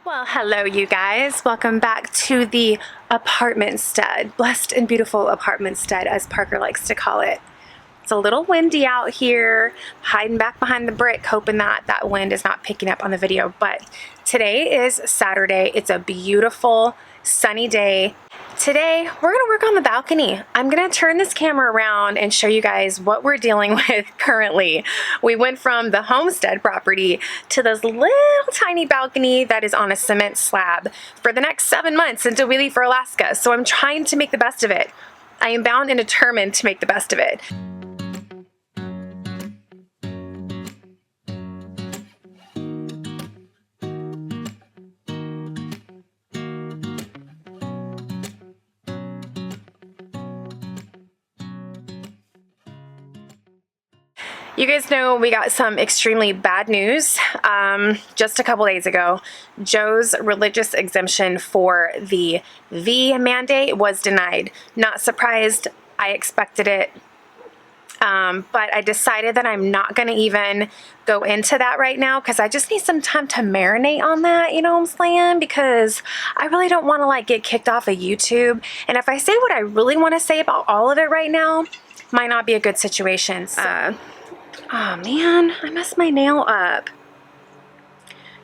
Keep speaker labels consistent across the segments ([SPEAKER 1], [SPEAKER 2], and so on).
[SPEAKER 1] Well, hello you guys. Welcome back to the apartmentstead, blessed and beautiful apartmentstead, as Parker likes to call it. It's a little windy out here, hiding back behind the brick, hoping that that wind is not picking up on the video. But today is Saturday. It's a beautiful sunny day. Today, we're gonna work on the balcony. I'm gonna turn this camera around and show you guys what we're dealing with currently. We went from the homestead property to this little tiny balcony that is on a cement slab for the next 7 months until we leave for Alaska. So I'm trying to make the best of it. I am bound and determined to make the best of it. You guys know we got some extremely bad news just a couple days ago. Joe's religious exemption for the V mandate was denied. Not surprised, I expected it. But I decided that I'm not going to even go into that right now because I just need some time to marinate on that, you know what I'm saying? Because I really don't want to like get kicked off of YouTube. And if I say what I really want to say about all of it right now, might not be a good situation. So, oh man, I messed my nail up.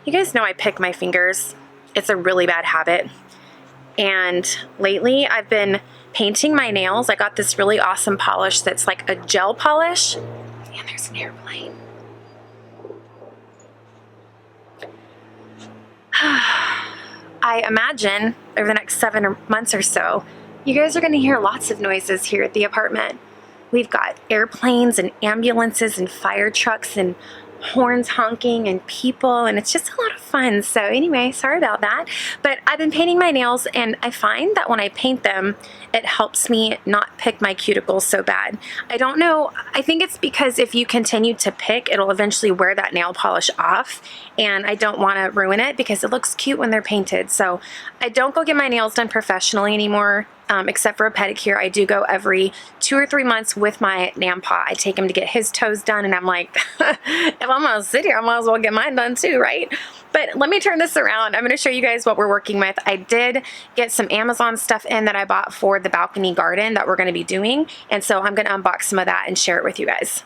[SPEAKER 1] You guys know I pick my fingers. It's a really bad habit. And lately I've been painting my nails. I got this really awesome polish that's like a gel polish. And there's an airplane. I imagine over the next 7 months or so, you guys are going to hear lots of noises here at the apartment. We've got airplanes and ambulances and fire trucks and horns honking and people, and it's just a lot of fun. So anyway, sorry about that. But I've been painting my nails, and I find that when I paint them, it helps me not pick my cuticles so bad. I don't know, I think it's because if you continue to pick, it'll eventually wear that nail polish off, and I don't want to ruin it because it looks cute when they're painted. So I don't go get my nails done professionally anymore. Except for a pedicure. I do go every 2 or 3 months with my Nampa. I take him to get his toes done, and I'm like, if I'm gonna sit here, I might as well get mine done too, right? But let me turn this around. I'm gonna show you guys what we're working with. I did get some Amazon stuff in that I bought for the balcony garden that we're gonna be doing, and so I'm gonna unbox some of that and share it with you guys.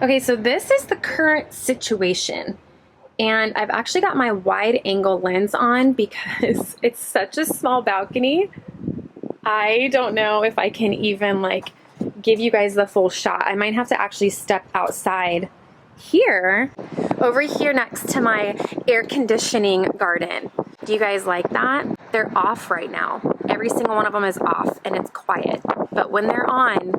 [SPEAKER 1] Okay, so this is the current situation. And I've actually got my wide angle lens on because it's such a small balcony. I don't know if I can even like give you guys the full shot. I might have to actually step outside here, over here next to my air conditioning garden. Do you guys like that? They're off right now. Every single one of them is off and it's quiet. But when they're on,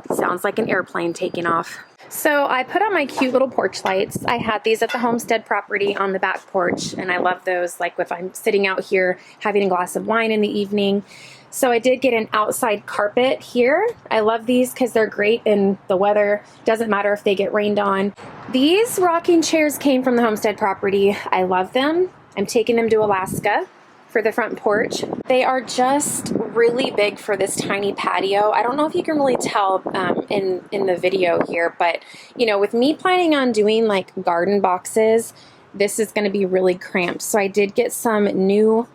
[SPEAKER 1] it sounds like an airplane taking off. So I put on my cute little porch lights. I had these at the homestead property on the back porch, and I love those, like if I'm sitting out here having a glass of wine in the evening. So I did get an outside carpet here. I love these because they're great in the weather. Doesn't matter if they get rained on. These rocking chairs came from the homestead property. I love them. I'm taking them to Alaska for the front porch. They are just really big for this tiny patio. I don't know if you can really tell in the video here, but you know, with me planning on doing like garden boxes, this is gonna be really cramped. So I did get some new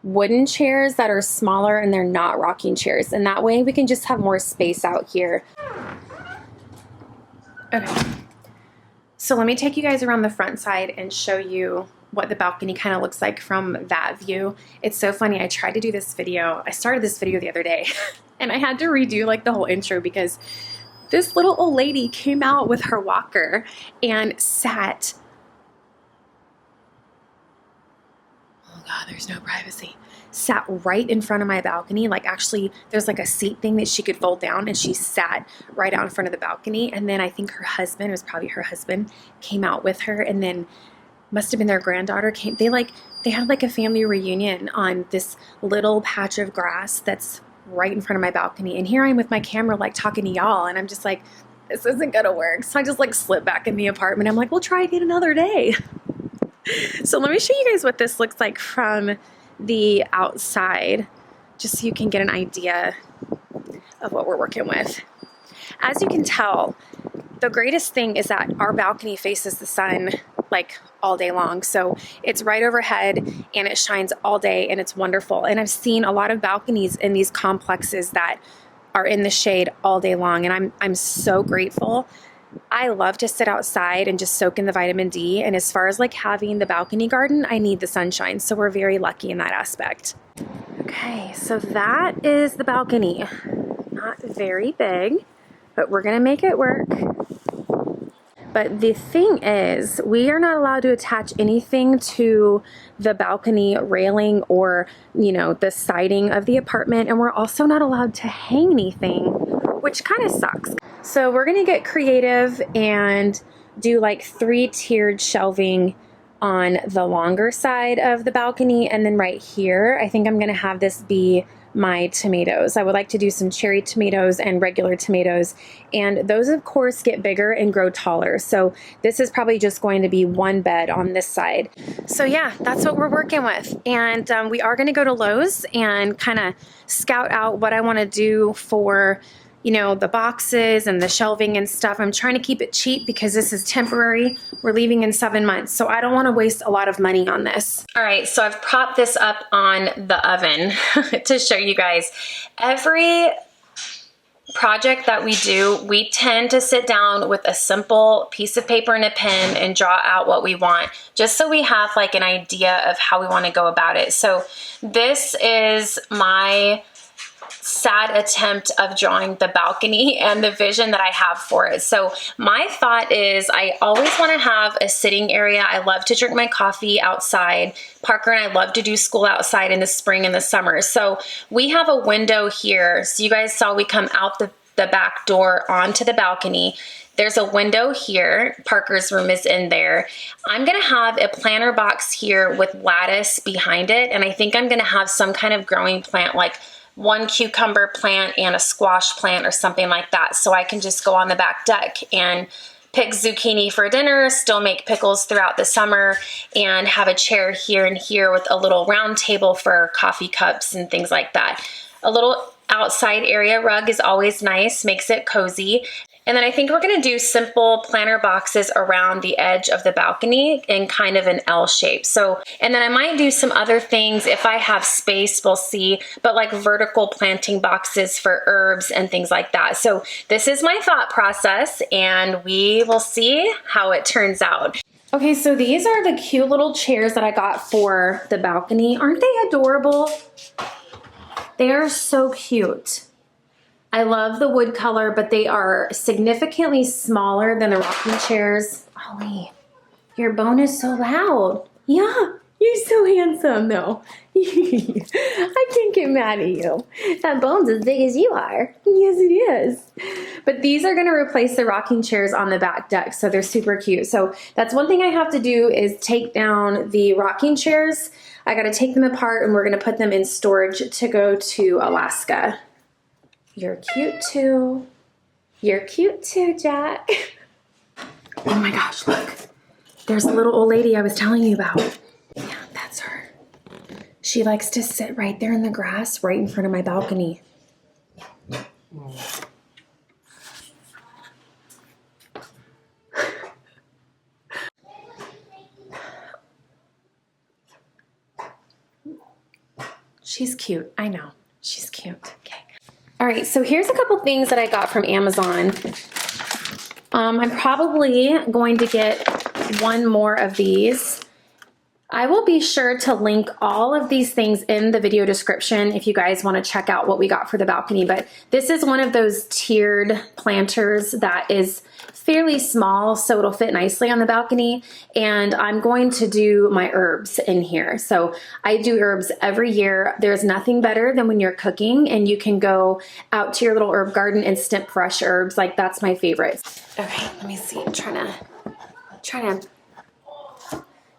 [SPEAKER 1] wooden chairs that are smaller and they're not rocking chairs. And that way we can just have more space out here. Okay, so let me take you guys around the front side and show you what the balcony kind of looks like from that view. It's so funny. I tried to do this video. I started this video the other day and I had to redo like the whole intro because this little old lady came out with her walker and sat. Oh God, there's no privacy. Sat right in front of my balcony. Like actually there's like a seat thing that she could fold down, and she sat right out in front of the balcony. And then I think her husband, it was probably her husband, came out with her, and then must have been their granddaughter came. They had like a family reunion on this little patch of grass that's right in front of my balcony. And here I am with my camera like talking to y'all, and I'm just like, this isn't gonna work. So I just like slip back in the apartment. I'm like, we'll try again another day. So let me show you guys what this looks like from the outside, just so you can get an idea of what we're working with. As you can tell, the greatest thing is that our balcony faces the sun like all day long. So it's right overhead and it shines all day and it's wonderful. And I've seen a lot of balconies in these complexes that are in the shade all day long, and I'm so grateful. I love to sit outside and just soak in the vitamin D, and as far as like having the balcony garden, I need the sunshine, so we're very lucky in that aspect. Okay, so that is the balcony. Not very big, but we're gonna make it work. But the thing is, we are not allowed to attach anything to the balcony railing or, you know, the siding of the apartment. And we're also not allowed to hang anything, which kind of sucks. So we're going to get creative and do like 3-tiered shelving on the longer side of the balcony. And then right here, I think I'm going to have this be my tomatoes. I would like to do some cherry tomatoes and regular tomatoes, and those of course get bigger and grow taller. So this is probably just going to be one bed on this side. So yeah, that's what we're working with. And we are going to go to Lowe's and kind of scout out what I want to do for, you know, the boxes and the shelving and stuff. I'm trying to keep it cheap because this is temporary. We're leaving in 7 months, so I don't want to waste a lot of money on this. All right, so I've propped this up on the oven to show you guys. Every project that we do, we tend to sit down with a simple piece of paper and a pen and draw out what we want, just so we have like an idea of how we want to go about it. So this is my sad attempt of drawing the balcony and the vision that I have for it. So my thought is I always want to have a sitting area. I love to drink my coffee outside. Parker and I love to do school outside in the spring and the summer. So we have a window here. So you guys saw we come out the back door onto the balcony. There's a window here. Parker's room is in there. I'm gonna have a planter box here with lattice behind it. And I think I'm gonna have some kind of growing plant, like one cucumber plant and a squash plant or something like that. So I can just go on the back deck and pick zucchini for dinner, still make pickles throughout the summer, and have a chair here and here with a little round table for coffee cups and things like that. A little outside area rug is always nice, makes it cozy. And then I think we're gonna do simple planter boxes around the edge of the balcony in kind of an L shape. So, and then I might do some other things if I have space, we'll see, but like vertical planting boxes for herbs and things like that. So this is my thought process and we will see how it turns out. Okay, so these are the cute little chairs that I got for the balcony. Aren't they adorable? They are so cute. I love the wood color, but they are significantly smaller than the rocking chairs. Ollie, your bone is so loud. Yeah, you're so handsome though. I can't get mad at you. That bone's as big as you are. Yes, it is. But these are gonna replace the rocking chairs on the back deck, so they're super cute. So that's one thing I have to do is take down the rocking chairs. I gotta take them apart and we're gonna put them in storage to go to Alaska. You're cute too. You're cute too, Jack. Oh my gosh, look. There's a little old lady I was telling you about. Yeah, that's her. She likes to sit right there in the grass right in front of my balcony. She's cute, I know. She's cute, okay. All right, so here's a couple things that I got from Amazon. I'm probably going to get one more of these. I will be sure to link all of these things in the video description if you guys want to check out what we got for the balcony. But this is one of those tiered planters that is fairly small, so it'll fit nicely on the balcony. And I'm going to do my herbs in here. So I do herbs every year. There's nothing better than when you're cooking and you can go out to your little herb garden and snip fresh herbs. Like, that's my favorite. Okay, let me see. I'm trying to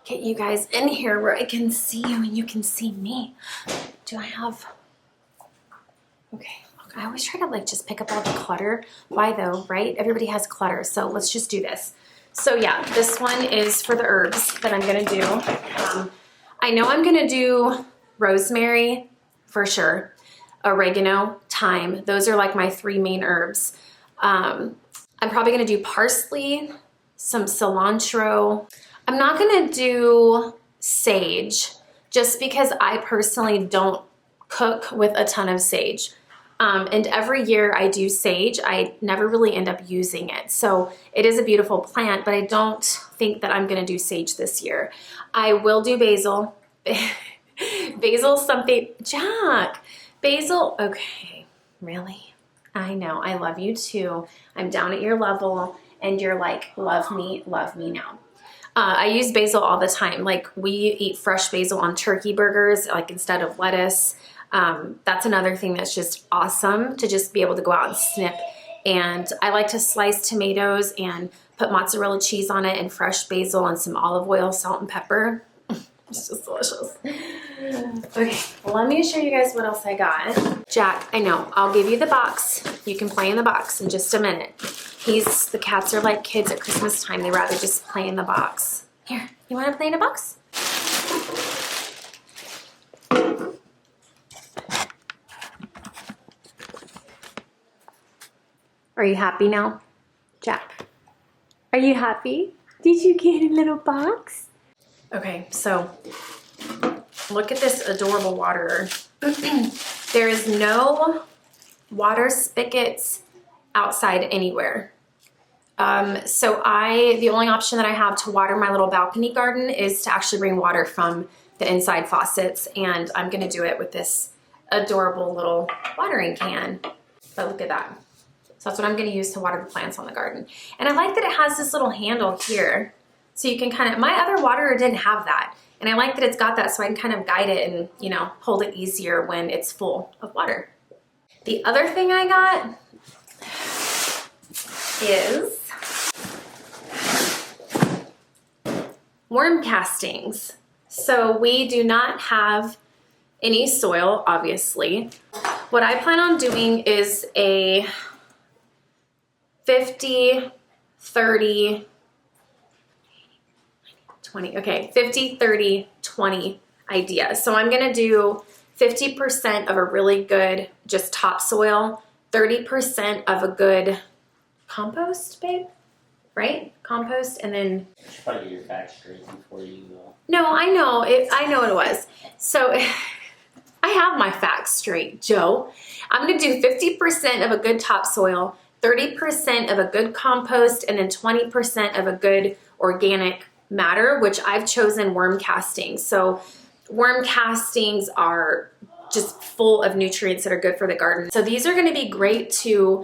[SPEAKER 1] get you guys in here where I can see you and you can see me. Do I have, okay. I always try to like just pick up all the clutter. Why though, right? Everybody has clutter, so let's just do this. So yeah, this one is for the herbs that I'm gonna do. I know I'm gonna do rosemary for sure, oregano, thyme. Those are like my 3 main herbs. I'm probably gonna do parsley, some cilantro.
[SPEAKER 2] I'm not gonna do sage just because I personally don't cook with a ton of sage. And every year I do sage, I never really end up using it. So it is a beautiful plant, but I don't think that I'm gonna do sage this year. I will do basil. Basil's something, Jack, basil, okay, really? I know, I love you too. I'm down at your level and you're like, love me now. I use basil all the time. Like we eat fresh basil on turkey burgers, like instead of lettuce. That's another thing that's just awesome to just be able to go out and snip. And I like to slice tomatoes and put mozzarella cheese on it and fresh basil and some olive oil, salt and pepper. It's just delicious. Okay, well, let me show you guys what else I got. Jack, I know, I'll give you the box. You can play in the box in just a minute. The cats are like kids at Christmas time. They rather just play in the box. Here, you wanna play in a box? Are you happy now, Jack? Are you happy? Did you get a little box? Okay, so look at this adorable waterer. There is no water spigots outside anywhere. So the only option that I have to water my little balcony garden is to actually bring water from the inside faucets, and I'm gonna do it with this adorable little watering can. But look at that. So that's what I'm gonna use to water the plants on the garden. And I like that it has this little handle here. So you can kind of, my other waterer didn't have that. And I like that it's got that so I can kind of guide it and, you know, hold it easier when it's full of water. The other thing I got is worm castings. So we do not have any soil, obviously. What I plan on doing is a 50, 30, 20, okay, 50, 30, 20 idea. So I'm gonna do 50% of a really good just topsoil, 30% of a good compost, babe, right? Compost, and then...
[SPEAKER 3] You should probably get your facts straight before you go.
[SPEAKER 2] No, I know what it was. So I have my facts straight, Joe. I'm gonna do 50% of a good topsoil, 30% of a good compost, and then 20% of a good organic matter, which I've chosen worm castings. So worm castings are just full of nutrients that are good for the garden. So these are going to be great to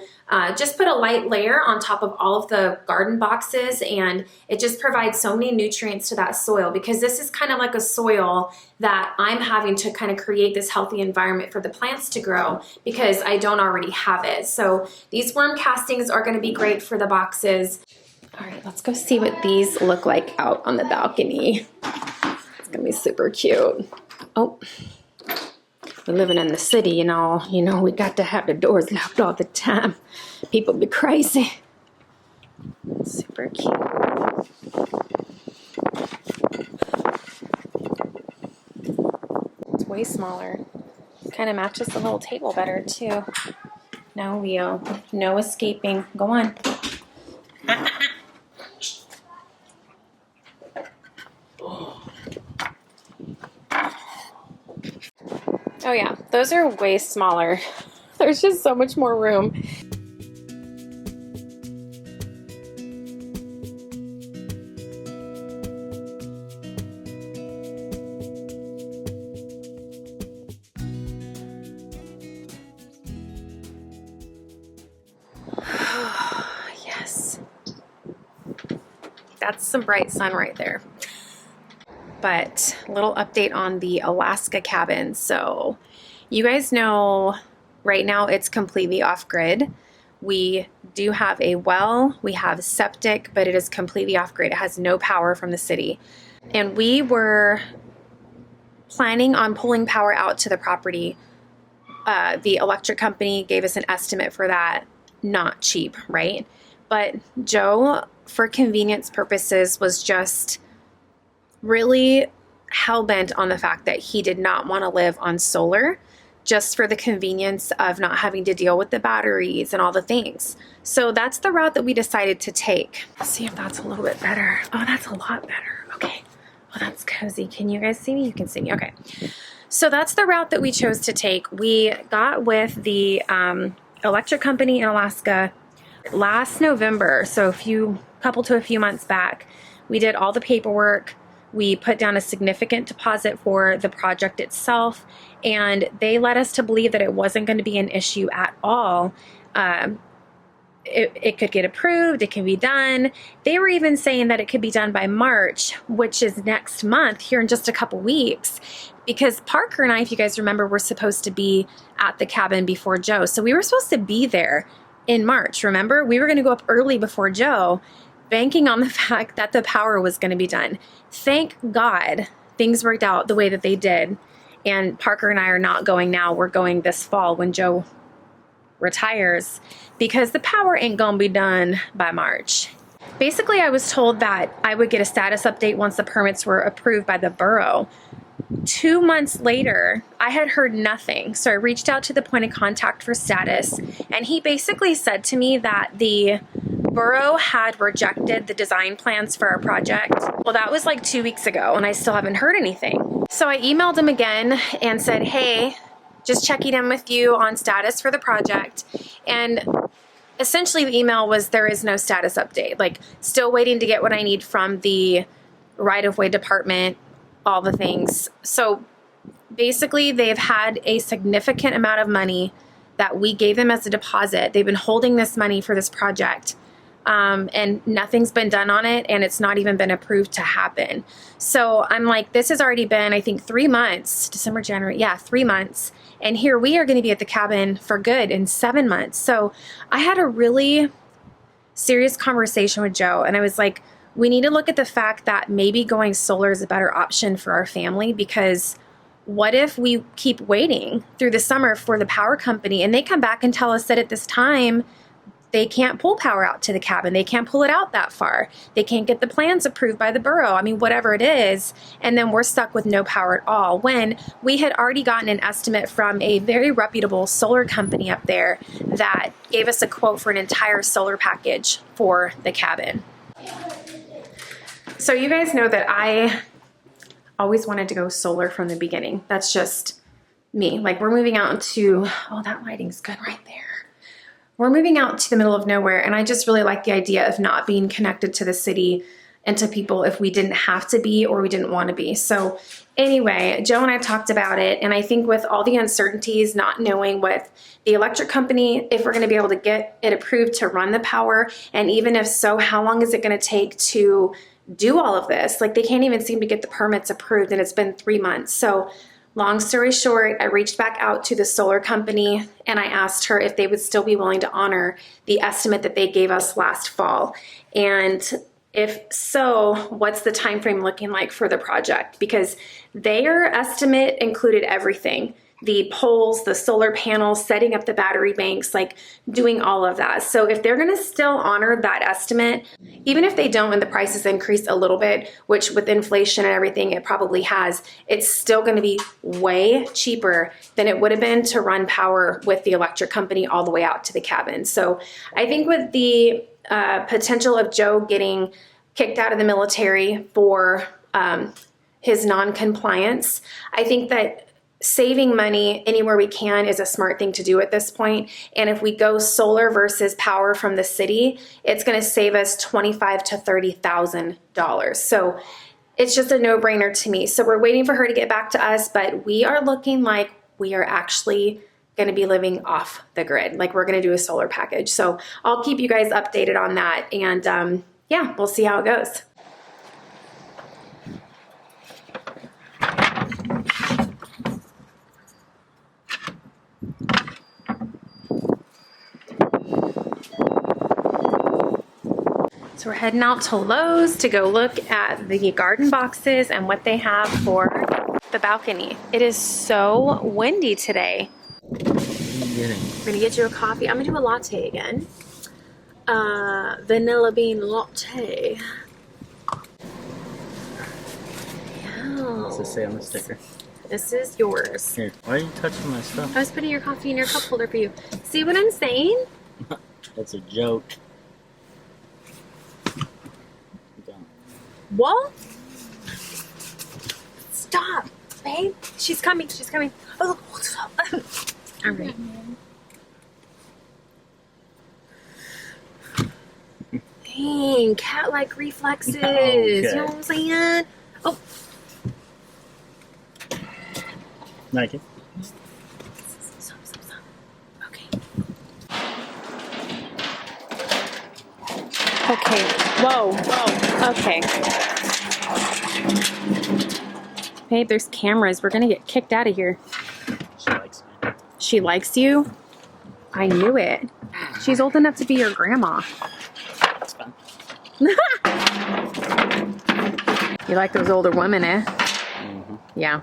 [SPEAKER 2] just put a light layer on top of all of the garden boxes, and it just provides so many nutrients to that soil, because this is kind of like a soil that I'm having to kind of create this healthy environment for the plants to grow because I don't already have it. So these worm castings are going to be great for the boxes. All right, let's go see what these look like out on the balcony. It's gonna be super cute. Oh, we're living in the city, you know, we got to have the doors locked all the time. People be crazy. Super cute. It's way smaller. Kind of matches the little table better too. No, Leo, no escaping. Go on. Oh yeah, those are way smaller. There's just so much more room. Yes. That's some bright sun right there. But a little update on the Alaska cabin. So you guys know right now it's completely off grid. We do have a well, we have septic, but it is completely off grid. It has no power from the city. And we were planning on pulling power out to the property. The electric company gave us an estimate for that. Not cheap, right? But Joe, for convenience purposes, was just really hell-bent on the fact that he did not want to live on solar just for the convenience of not having to deal with the batteries and all the things. So that's the route that we decided to take. Let's see if that's a little bit better. Oh, that's a lot better.
[SPEAKER 1] Okay. Well, that's cozy. Can you guys see me? You can see me. Okay. So that's the route that we chose to take. We got with the electric company in Alaska last November. So a few months back. We did all the paperwork. We put down a significant deposit for the project itself, and they led us to believe that it wasn't going to be an issue at all. It could get approved, it can be done. They were even saying that it could be done by March, which is next month, here in just a couple weeks. Because Parker and I, if you guys remember, were supposed to be at the cabin before Joe. So we were supposed to be there in March, remember? We were going to go up early before Joe, banking on the fact that the power was going to be done. Thank God things worked out the way that they did. And Parker and I are not going now. We're going this fall when Joe retires, because the power ain't gonna be done by March. Basically, I was told that I would get a status update once the permits were approved by the borough. 2 months later, I had heard nothing. So I reached out to the point of contact for status, and he basically said to me that the borough had rejected the design plans for our project. Well, that was like 2 weeks ago, and I still haven't heard anything. So I emailed him again and said, hey, just checking in with you on status for the project. And essentially the email was, there is no status update. Like, still waiting to get what I need from the right-of-way department, all the things. So basically they've had a significant amount of money that we gave them as a deposit. They've been holding this money for this project. And nothing's been done on it, and it's not even been approved to happen. So I'm like, this has already been, I think, 3 months, December, January, 3 months. And here we are going to be at the cabin for good in 7 months. So I had a really serious conversation with Joe, and I was like, we need to look at the fact that maybe going solar is a better option for our family, because what if we keep waiting through the summer for the power company and they come back and tell us that at this time they can't pull power out to the cabin. They can't pull it out that far. They can't get the plans approved by the borough. I mean, whatever it is. And then we're stuck with no power at all, when we had already gotten an estimate from a very reputable solar company up there that gave us a quote for an entire solar package for the cabin. So you guys know that I always wanted to go solar from the beginning. That's just me. Like, we're moving out into, oh, that lighting's good right there. We're moving out to the middle of nowhere, and I just really like the idea of not being connected to the city and to people if we didn't have to be or we didn't want to be. So anyway, Joe and I talked about it, and I think with all the uncertainties, not knowing with the electric company, if we're going to be able to get it approved to run the power, and even if so, how long is it going to take to do all of this? Like, they can't even seem to get the permits approved, and it's been 3 months. So long story short, I reached back out to the solar company and I asked her if they would still be willing to honor the estimate that they gave us last fall. And if so, what's the time frame looking like for the project? Because their estimate included everything. The poles, the solar panels, setting up the battery banks, like doing all of that. So if they're gonna still honor that estimate, even if they don't and the prices increase a little bit, which with inflation and everything it probably has, it's still gonna be way cheaper than it would have been to run power with the electric company all the way out to the cabin. So I think with the potential of Joe getting kicked out of the military for his non-compliance, I think that saving money anywhere we can is a smart thing to do at this point. And if we go solar versus power from the city, it's going to save us $25,000 to $30,000. So it's just a no-brainer to me. So we're waiting for her to get back to us, but we are looking like we are actually going to be living off the grid. Like, we're going to do a solar package. So I'll keep you guys updated on that. And yeah, we'll see how it goes. So we're heading out to Lowe's to go look at the garden boxes and what they have for the balcony. It is so windy today. We're gonna get you a coffee. I'm gonna do a latte again. Vanilla bean latte.
[SPEAKER 3] What's it say on the sticker?
[SPEAKER 1] This is yours.
[SPEAKER 3] Here, why are you touching my stuff?
[SPEAKER 1] I was putting your coffee in your cup holder for you. See what I'm saying?
[SPEAKER 3] That's a joke.
[SPEAKER 1] What? stop, babe. She's coming. She's coming. Oh, all right. Dang, cat-like reflexes.
[SPEAKER 3] Okay.
[SPEAKER 1] You know what I'm saying? Oh.
[SPEAKER 3] Like it?
[SPEAKER 1] Stop. Okay. Okay. Whoa. Okay. Babe, there's cameras. We're gonna get kicked out of here.
[SPEAKER 3] She likes me.
[SPEAKER 1] She likes you? I knew it. She's old enough to be your grandma.
[SPEAKER 3] That's fine.
[SPEAKER 1] You like those older women, eh?
[SPEAKER 3] Mm-hmm.
[SPEAKER 1] Yeah.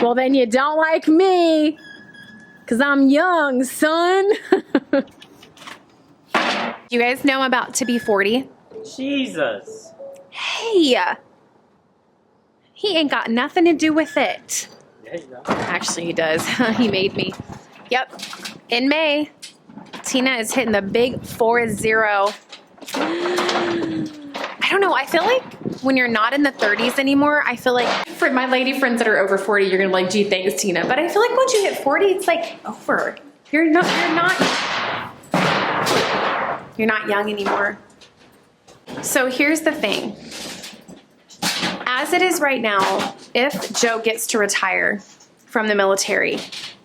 [SPEAKER 1] Well, then you don't like me, 'cause I'm young, son. You guys know I'm about to be 40?
[SPEAKER 3] Jesus.
[SPEAKER 1] Hey! He ain't got nothing to do with it.
[SPEAKER 3] Yeah, you know.
[SPEAKER 1] Actually, he does. He made me. Yep. In May, Tina is hitting the big 40. I don't know. I feel like when you're not in the 30s anymore, I feel like for my lady friends that are over 40, you're going to be like, gee, thanks, Tina. But I feel like once you hit 40, it's like over. You're not young anymore. So here's the thing. As it is right now, if Joe gets to retire from the military,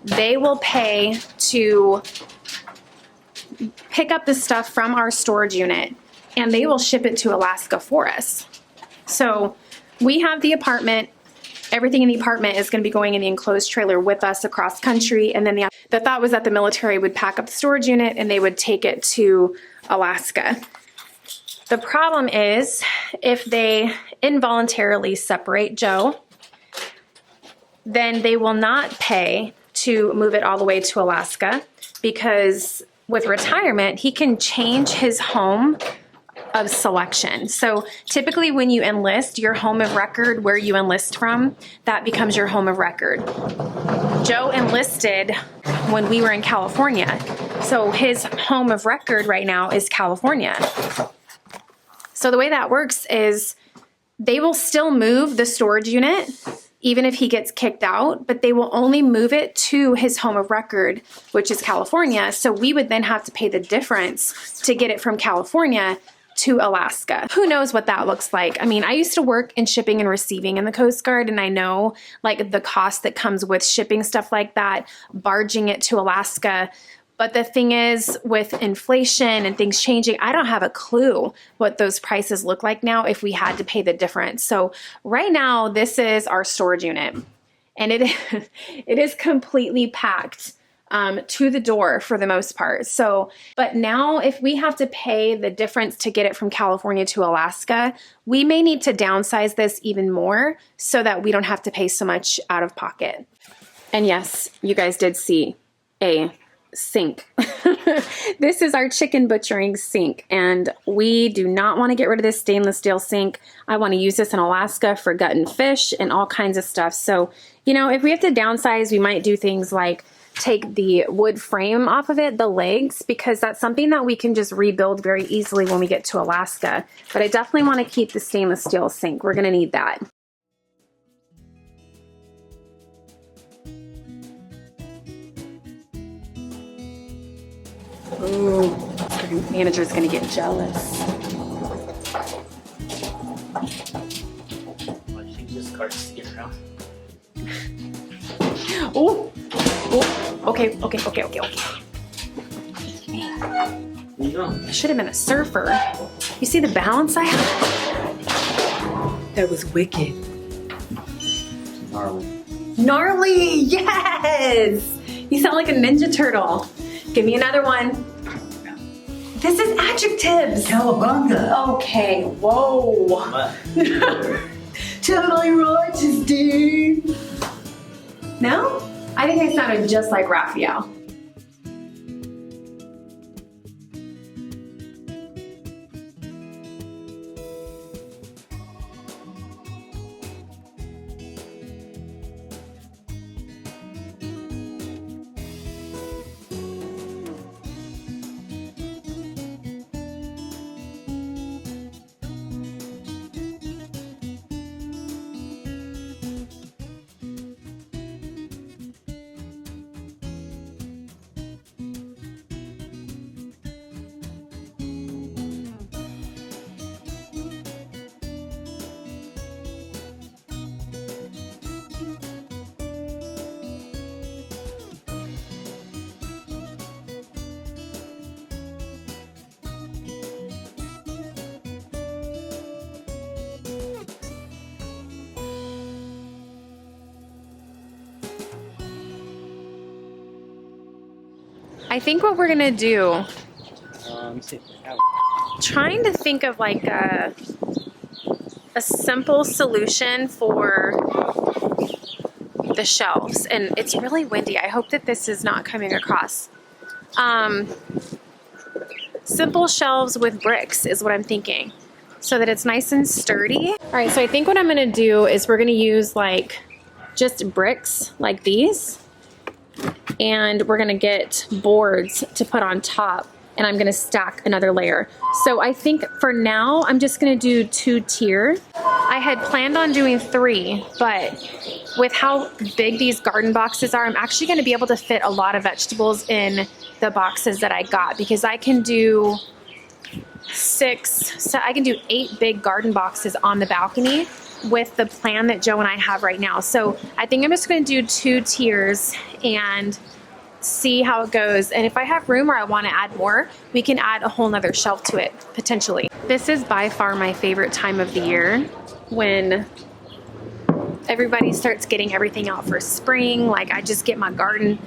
[SPEAKER 1] they will pay to pick up the stuff from our storage unit and they will ship it to Alaska for us. So we have the apartment. Everything in the apartment is going to be going in the enclosed trailer with us across country. And then the thought was that the military would pack up the storage unit and they would take it to Alaska. The problem is if they involuntarily separate Joe, then they will not pay to move it all the way to Alaska, because with retirement, he can change his home of selection. So typically when you enlist, your home of record, where you enlist from, that becomes your home of record. Joe enlisted when we were in California. So his home of record right now is California. So the way that works is they will still move the storage unit even if he gets kicked out, but they will only move it to his home of record, which is California. So we would then have to pay the difference to get it from California to Alaska. Who knows what that looks like? I mean, I used to work in shipping and receiving in the Coast Guard, and I know like the cost that comes with shipping stuff like that, barging it to Alaska. But the thing is, with inflation and things changing, I don't have a clue what those prices look like now if we had to pay the difference. So right now, this is our storage unit, and it is completely packed to the door for the most part. So, but now if we have to pay the difference to get it from California to Alaska, we may need to downsize this even more so that we don't have to pay so much out of pocket. And yes, you guys did see a sink. This is our chicken butchering sink, and we do not want to get rid of this stainless steel sink. I want to use this in Alaska for gutting fish and all kinds of stuff. So, you know, if we have to downsize, we might do things like take the wood frame off of it, the legs, because that's something that we can just rebuild very easily when we get to Alaska. But I definitely want to keep the stainless steel sink. We're going to need that. Ooh, the manager's gonna get jealous.
[SPEAKER 3] Well, she just carts to get around.
[SPEAKER 1] Oh, okay.
[SPEAKER 3] There you go.
[SPEAKER 1] I should have been a surfer. You see the balance I have? That was wicked.
[SPEAKER 3] Gnarly.
[SPEAKER 1] Gnarly, yes! You sound like a Ninja Turtle. Give me another one. This is adjectives.
[SPEAKER 4] Cowabunga.
[SPEAKER 1] Okay, whoa.
[SPEAKER 3] What?
[SPEAKER 4] Totally righteous, dude.
[SPEAKER 1] No? I think I sounded just like Raphael. I think what we're gonna do,
[SPEAKER 3] Let me see.
[SPEAKER 1] trying to think of like a simple solution for the shelves, and it's really windy. I hope that this is not coming across. Simple shelves with bricks is what I'm thinking, so that it's nice and sturdy. All right, so I think what I'm gonna do is we're gonna use like just bricks like these, and we're gonna get boards to put on top, and I'm gonna stack another layer. So I think for now, I'm just gonna do 2 tier. I had planned on doing 3, but with how big these garden boxes are, I'm actually gonna be able to fit a lot of vegetables in the boxes that I got, because I can do 8 big garden boxes on the balcony with the plan that Joe and I have right now. So I think I'm just gonna do 2 tiers and see how it goes. And if I have room or I wanna add more, we can add a whole nother shelf to it, potentially. This is by far my favorite time of the year, when everybody starts getting everything out for spring. Like, I just get my garden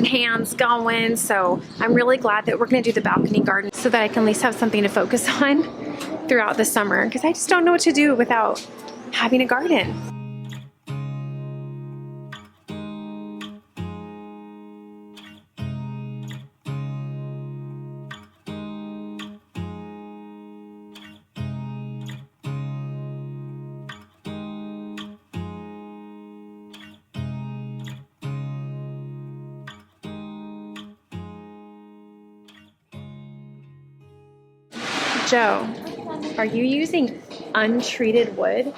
[SPEAKER 1] hands going. So I'm really glad that we're gonna do the balcony garden so that I can at least have something to focus on throughout the summer, because I just don't know what to do without having a garden. Joe, are you using untreated wood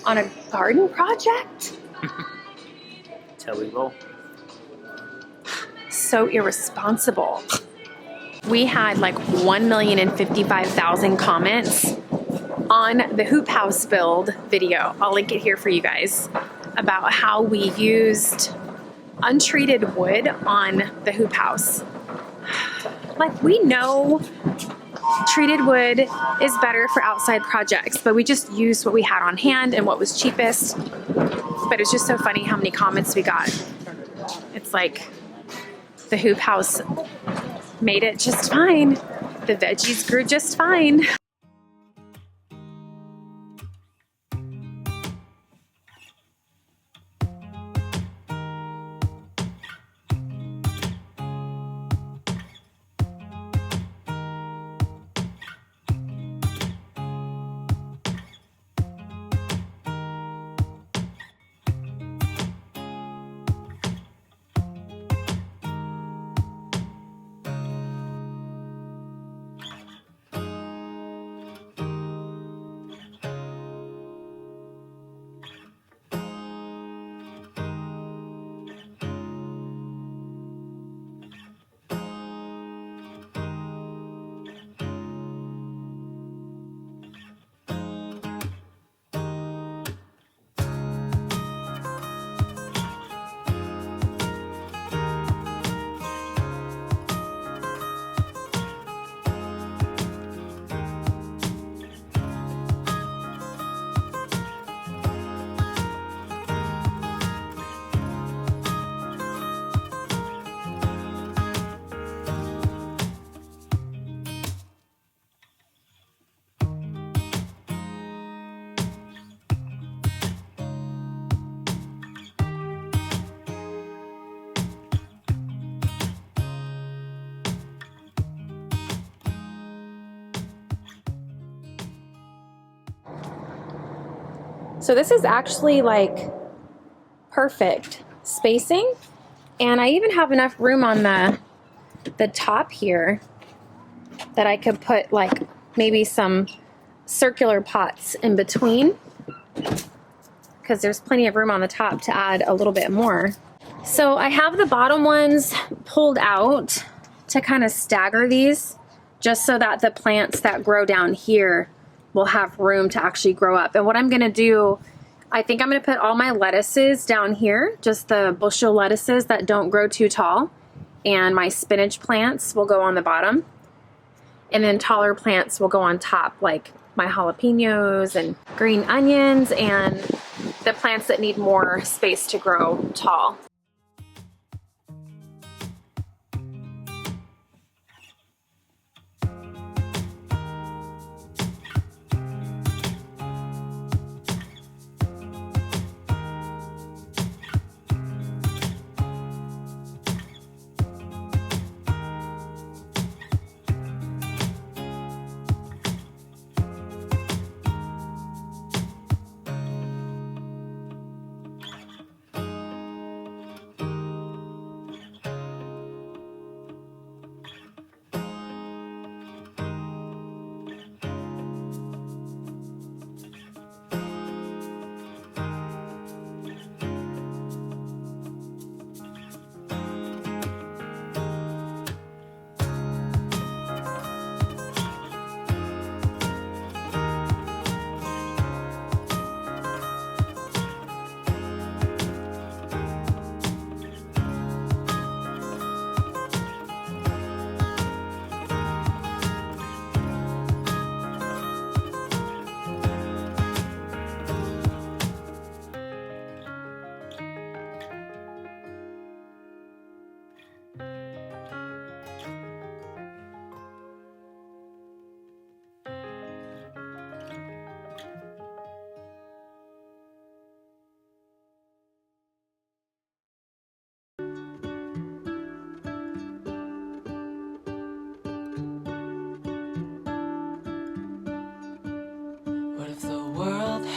[SPEAKER 1] on a garden project?
[SPEAKER 3] Till we roll.
[SPEAKER 1] So irresponsible. We had like 1,055,000 comments on the hoop house build video. I'll link it here for you guys, about how we used untreated wood on the hoop house. Like, we know treated wood is better for outside projects, but we just used what we had on hand and what was cheapest. But it's just so funny how many comments we got. It's like the hoop house made it just fine. The veggies grew just fine. So this is actually like perfect spacing, and I even have enough room on the top here that I could put like maybe some circular pots in between, because there's plenty of room on the top to add a little bit more. So I have the bottom ones pulled out to kind of stagger these, just so that the plants that grow down here will have room to actually grow up. And what I'm gonna do, I think I'm gonna put all my lettuces down here, just the bushel lettuces that don't grow too tall, and my spinach plants will go on the bottom, and then taller plants will go on top, like my jalapenos and green onions and the plants that need more space to grow tall.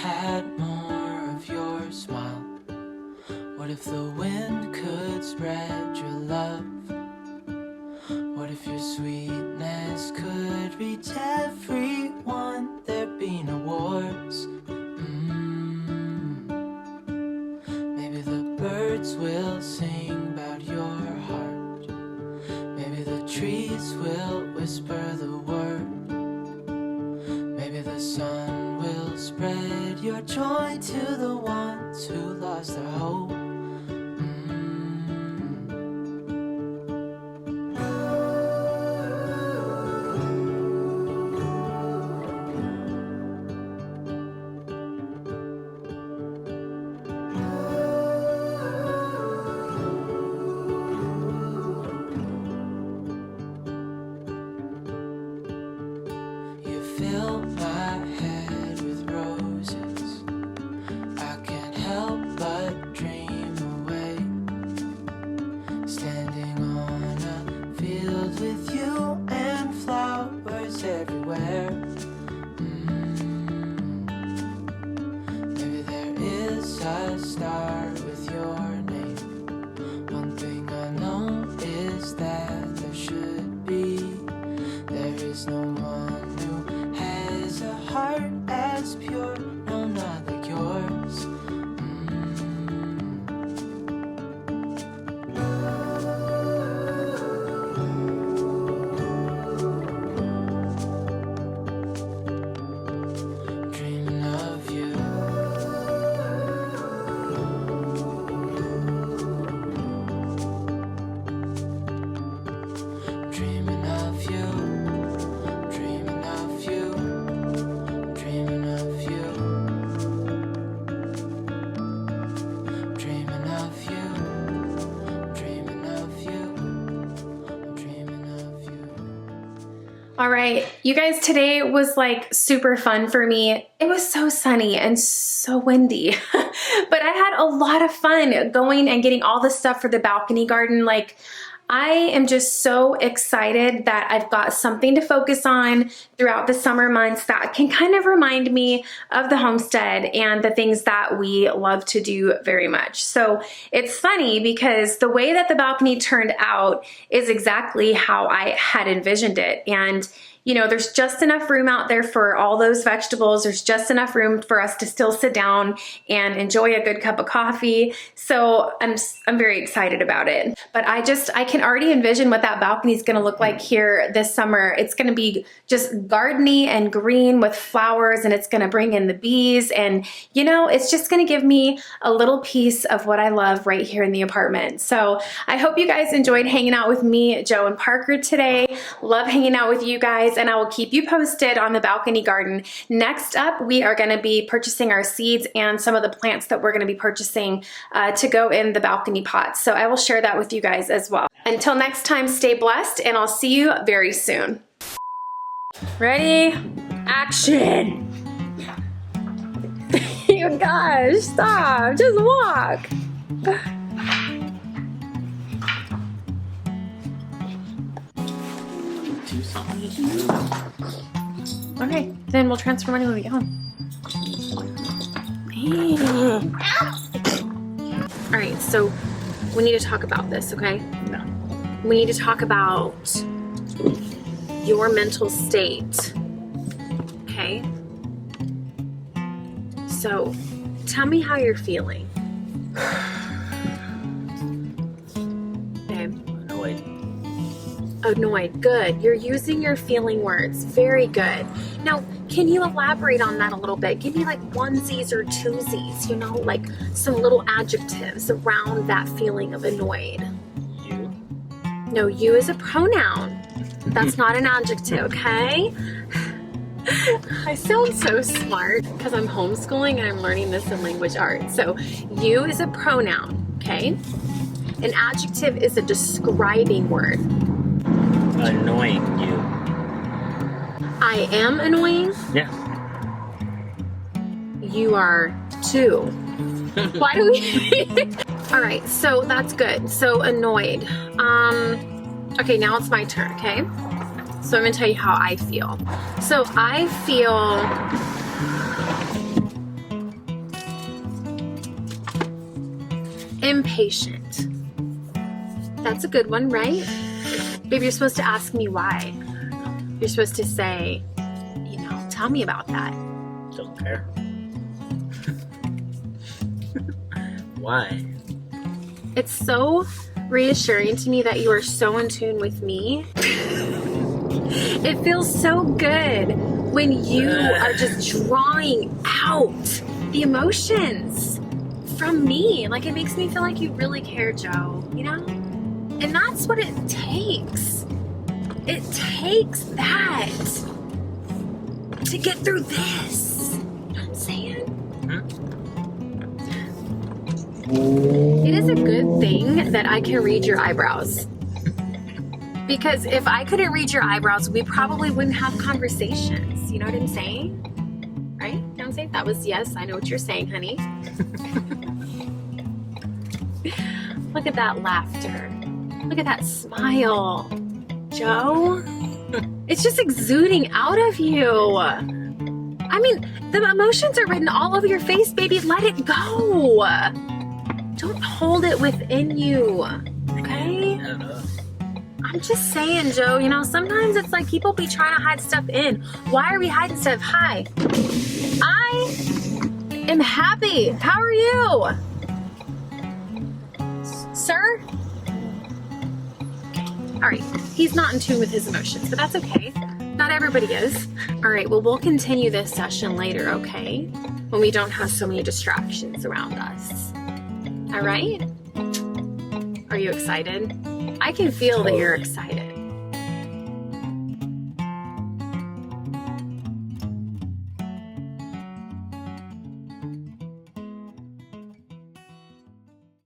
[SPEAKER 5] had more of your smile? What if the wind could spread your love? What if your sweetness could reach everyone? There'd be no wars. Maybe the birds will sing about your heart. Maybe the trees will whisper the word. Maybe the sun will spread your joy to the ones who lost their hope. Fill my head with roses. I can't help but dream away. Standing on a field with you and flowers everywhere. Maybe there is a star with your name. One thing I know is that there should be. There is no one a heart as pure, no, not like yours. Dreaming of you. Dreaming of you.
[SPEAKER 1] All right, you guys, today was like super fun for me. It was so sunny and so windy, but I had a lot of fun going and getting all the stuff for the balcony garden. Like, I am just so excited that I've got something to focus on throughout the summer months that can kind of remind me of the homestead and the things that we love to do very much. So it's funny because the way that the balcony turned out is exactly how I had envisioned it. And you know, there's just enough room out there for all those vegetables. There's just enough room for us to still sit down and enjoy a good cup of coffee. So I'm very excited about it. But I can already envision what that balcony is going to look like here this summer. It's going to be just gardeny and green with flowers, and it's going to bring in the bees. And you know, it's just going to give me a little piece of what I love right here in the apartment. So I hope you guys enjoyed hanging out with me, Joe and Parker today. Love hanging out with you guys. And I will keep you posted on the balcony garden. Next up, we are going to be purchasing our seeds and some of the plants that we're going to be purchasing to go in the balcony pots. So I will share that with you guys as well. Until next time, stay blessed, and I'll see you very soon. Ready? Action! You guys, stop. Just walk. Okay, then we'll transfer money when we get home. All right, so we need to talk about this, okay?
[SPEAKER 3] No.
[SPEAKER 1] We need to talk about your mental state, okay? So tell me how you're feeling. Babe. Annoyed, good. You're using your feeling words, very good. Now, can you elaborate on that a little bit? Give me like onesies or twosies, you know, like some little adjectives around that feeling of annoyed.
[SPEAKER 3] You?
[SPEAKER 1] No, you is a pronoun. That's not an adjective, okay? I sound so smart because I'm homeschooling and I'm learning this in language arts. So you is a pronoun, okay? An adjective is a describing word.
[SPEAKER 3] Annoying you.
[SPEAKER 1] I am annoying.
[SPEAKER 3] Yeah.
[SPEAKER 1] You are too. Why do we? All right, so that's good. So annoyed. Okay, now it's my turn, okay? So I'm gonna tell you how I feel. So I feel Impatient. That's a good one, right? Baby, you're supposed to ask me why. You're supposed to say, tell me about that.
[SPEAKER 3] Don't care. Why?
[SPEAKER 1] It's so reassuring to me that you are so in tune with me. It feels so good when you are just drawing out the emotions from me. Like, it makes me feel like you really care, Joe, And that's what it takes. It takes that to get through this. You know what I'm saying? It is a good thing that I can read your eyebrows. Because if I couldn't read your eyebrows, we probably wouldn't have conversations. You know what I'm saying? Right? You know what I'm saying? That was yes, I know what you're saying, honey. Look at that laughter. Look at that smile. Joe, it's just exuding out of you. I mean, the emotions are written all over your face, baby. Let it go. Don't hold it within you, okay?
[SPEAKER 3] I don't know.
[SPEAKER 1] I'm just saying, Joe, sometimes it's like people be trying to hide stuff in. Why are we hiding stuff? Hi. I am happy. How are you? Sir? All right. He's not in tune with his emotions, but that's okay. Not everybody is. All right. Well, we'll continue this session later, okay? When we don't have so many distractions around us. All right? Are you excited? I can feel that you're excited.